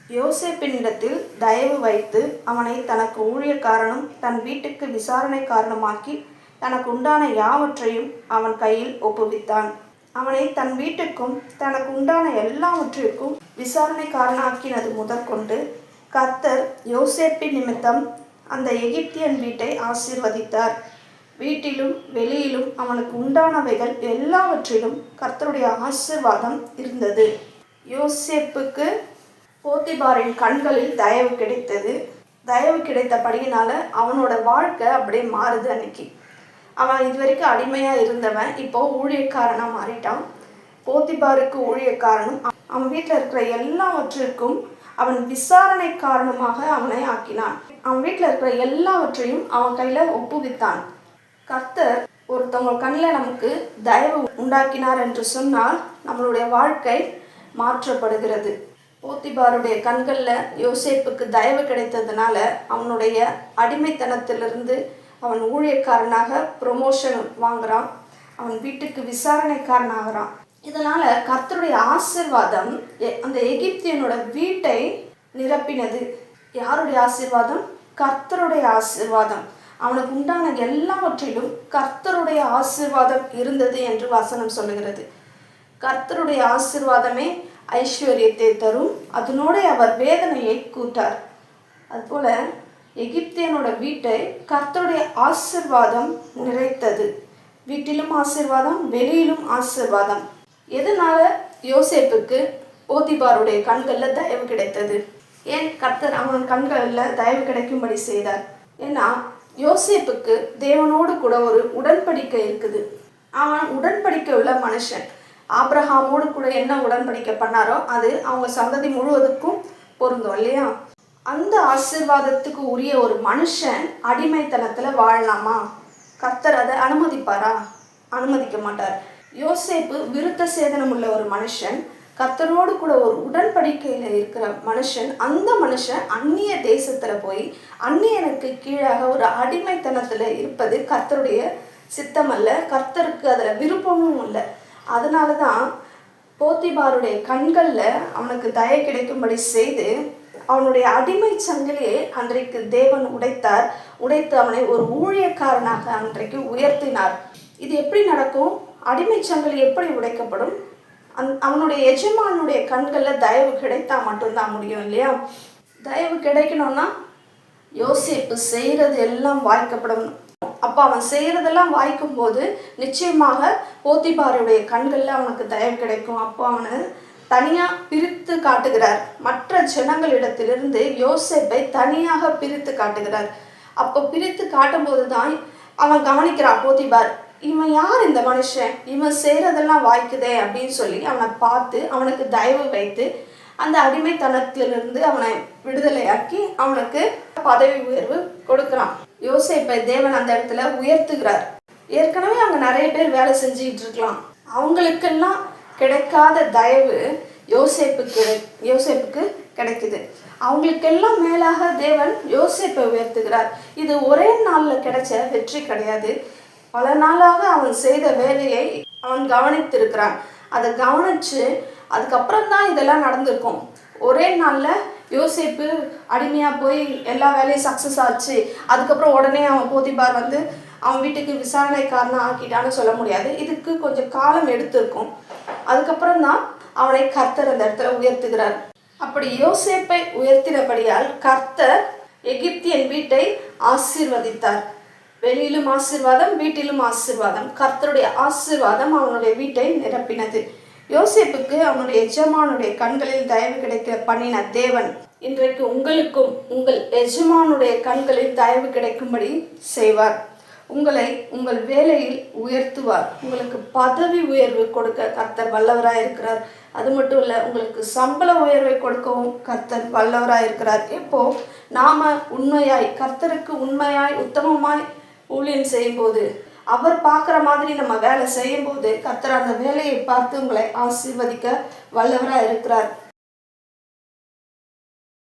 யோசேப்பினிடத்தில் தயவு வைத்து அவனை தனக்கு ஊழியக்காரனும் தன் வீட்டுக்கு விசாரணை காரணமாக்கி தனக்கு உண்டான யாவற்றையும் அவன் கையில் ஒப்புவித்தான். அவனை தன் வீட்டுக்கும் தனக்கு உண்டான எல்லாவற்றிற்கும் விசாரணைக்காரனாக்கினது முதற்கொண்டு கர்த்தர் யோசேப்பின் நிமித்தம் அந்த எகிப்தியன் வீட்டை ஆசீர்வதித்தார். வீட்டிலும் வெளியிலும் அவனுக்கு உண்டானவைகள் எல்லாவற்றிலும் கர்த்தருடைய ஆசீர்வாதம் இருந்தது. யோசேப்புக்கு போத்திபாரின் கண்களில் தயவு கிடைத்தது. தயவு கிடைத்தபடியினால அவனோட வாழ்க்கை அப்படியே மாறுது. அன்னைக்கு அவன் இதுவரைக்கும் அடிமையாக இருந்தவன் இப்போ ஊழியக்காரனாக மாறிட்டான். போத்திபாருக்கு ஊழியக்காரனும் அவன் வீட்டில் இருக்கிற எல்லாவற்றிற்கும் அவன் விசாரணை காரணமாக அவனை ஆக்கினான். அவன் வீட்டில் இருக்கிற எல்லாவற்றையும் அவன் கையில் ஒப்புவித்தான். கர்த்தர் ஒருத்தவங்க கண்ணில் நமக்கு தயவு உண்டாக்கினார் என்று சொன்னால் நம்மளுடைய வாழ்க்கை மாற்றப்படுகிறது. போத்திபாருடைய கண்களில் யோசேப்புக்கு தயவு கிடைத்ததுனால அவனுடைய அடிமைத்தனத்திலிருந்து அவன் ஊழியக்காரனாக ப்ரொமோஷன் வாங்குறான். அவன் வீட்டுக்கு விசாரணைக்காரனாகிறான். இதனால் கர்த்தருடைய ஆசீர்வாதம் அந்த எகிப்தியனோட வீட்டை நிரப்பினது. யாருடைய ஆசீர்வாதம்? கர்த்தருடைய ஆசீர்வாதம். அவனுக்கு உண்டான எல்லாவற்றிலும் கர்த்தருடைய ஆசீர்வாதம் இருந்தது என்று வசனம் சொல்லுகிறது. கர்த்தருடைய ஆசீர்வாதமே ஐஸ்வர்யத்தை தரும், அதனோட அவர் வேதனையை கூட்டார். அதுபோல எகிப்தியனோட வீட்டை கர்த்தருடைய ஆசீர்வாதம் நிறைத்தது. வீட்டிலும் ஆசீர்வாதம், வெளியிலும் ஆசீர்வாதம். எதனால யோசேப்புக்கு போத்திபாருடைய கண்களில் தயவு கிடைத்தது? ஏன் கர்த்தர் அவன் கண்களில் தயவு கிடைக்கும்படி செய்தார்? ஏன்னா யோசேப்புக்கு தேவனோடு கூட ஒரு உடன்படிக்கை இருக்குது. அவன் உடன்படிக்கை உள்ள மனுஷன். ஆபிரகாமோடு கூட என்ன உடன்படிக்கை பண்ணாரோ அது அவங்க சந்ததி முழுவதுக்கும் பொருந்தும் இல்லையா? அந்த ஆசீர்வாதத்துக்கு உரிய ஒரு மனுஷன் அடிமைத்தனத்தில் வாழலாமா? கர்த்தர் அதை அனுமதிப்பாரா? அனுமதிக்க மாட்டார். யோசேப்பு விருத்த சேதனம் உள்ள ஒரு மனுஷன், கர்த்தரோடு கூட ஒரு உடன்படிக்கையில் இருக்கிற மனுஷன். அந்த மனுஷன் அந்நிய தேசத்தில் போய் அந்நியனுக்கு கீழாக ஒரு அடிமைத்தனத்தில் இருப்பது கர்த்தருடைய சித்தம் அல்ல. கர்த்தருக்கு அதில் விருப்பமும் இல்லை. அதனால தான் போத்திபாருடைய கண்களில் அவனுக்கு தயை கிடைக்கும்படி செய்து அவனுடைய அடிமை சங்கிலியை அன்றைக்கு தேவன் உடைத்து அவனை ஒரு ஊழியக்காரனாக அன்றைக்கு உயர்த்தினார். இது எப்படி நடக்கும்? அடிமை சங்கிலி எப்படி உடைக்கப்படும்? அவனுடைய எஜமானுடைய கண்களில் தயவு கிடைத்தா மட்டும்தான் முடியும் இல்லையா? தயவு கிடைக்கணும்னா யோசேப்பு செய்கிறது எல்லாம் வாய்க்கப்படும். அப்போ அவன் செய்கிறதெல்லாம் வாய்க்கும் போது நிச்சயமாக போத்திபாருடைய கண்களில் அவனுக்கு தயவு கிடைக்கும். அப்போ அவனை தனியாக பிரித்து காட்டுகிறார். மற்ற ஜனங்களிடத்திலிருந்து யோசேப்பை தனியாக பிரித்து காட்டுகிறார். அப்போ பிரித்து காட்டும்போது தான் அவன் கவனிக்கிறான். போத்திபார், இவன் யார் இந்த மனுஷன்? இவன் செய்கிறதெல்லாம் வாய்க்குதே அப்படின்னு சொல்லி அவனை பார்த்து அவனுக்கு தயவு வைத்து அந்த அடிமைத்தனத்திலிருந்து அவனை விடுதலையாக்கி அவனுக்கு பதவி உயர்வு கொடுக்குறான். யோசேப்பை தேவன் அந்த இடத்துல உயர்த்துகிறார். ஏற்கனவே அங்கே நிறைய பேர் வேலை செஞ்சுக்கிட்டு இருக்கலாம். அவங்களுக்கெல்லாம் கிடைக்காத தயவு யோசேப்புக்கு கிடைக்குது. அவங்களுக்கெல்லாம் மேலாக தேவன் யோசேப்பை உயர்த்துகிறார். இது ஒரே நாளில் கிடைச்ச வெற்றி கிடையாது. பல நாளாக அவன் செய்த வேலையை அவன் கவனித்திருக்கிறான். அதை கவனித்து அதுக்கப்புறம் தான் இதெல்லாம் நடந்திருக்கும். ஒரே நாளில் யோசேப்பு அடிமையாக போய் எல்லா வேலையும் சக்ஸஸ் ஆச்சு, அதுக்கப்புறம் உடனே அவன் போத்திபார் அவன் வீட்டுக்கு விசாரணைக்காரனை ஆக்கிட்டான்னு சொல்ல முடியாது. இதுக்கு கொஞ்சம் காலம் எடுத்திருக்கும். அதுக்கப்புறம் தான் அவனை கர்த்தர் அந்த இடத்துல உயர்த்துகிறார். அப்படி யோசேப்பை உயர்த்தினபடியால் கர்த்தர் எகிப்தியன் வீட்டை ஆசீர்வதித்தார். வெளியிலும் ஆசீர்வாதம், வீட்டிலும் ஆசீர்வாதம். கர்த்தருடைய ஆசீர்வாதம் அவனுடைய வீட்டை நிரப்பினது. யோசேப்புக்கு அவனுடைய எஜமானுடைய கண்களில் தயவு கிடைக்க பண்ணின தேவன் இன்றைக்கு உங்களுக்கும் உங்கள் எஜமானுடைய கண்களில் தயவு கிடைக்கும்படி செய்வார். உங்களை உங்கள் வேலையில் உயர்த்துவார். உங்களுக்கு பதவி உயர்வு கொடுக்க கர்த்தர் வல்லவராக இருக்கிறார். அது மட்டும் இல்லை, உங்களுக்கு சம்பள உயர்வை கொடுக்கவும் கர்த்தர் வல்லவராக இருக்கிறார். எப்போ நாம் உண்மையாய் கர்த்தருக்கு உண்மையாய் உத்தமமாய் ஊழியம் செய்யும்போது, அவர் பார்க்குற மாதிரி நம்ம வேலை செய்யும்போது கர்த்தர் அந்த வேலையை பார்த்து உங்களை ஆசீர்வதிக்க வல்லவராக இருக்கிறார்.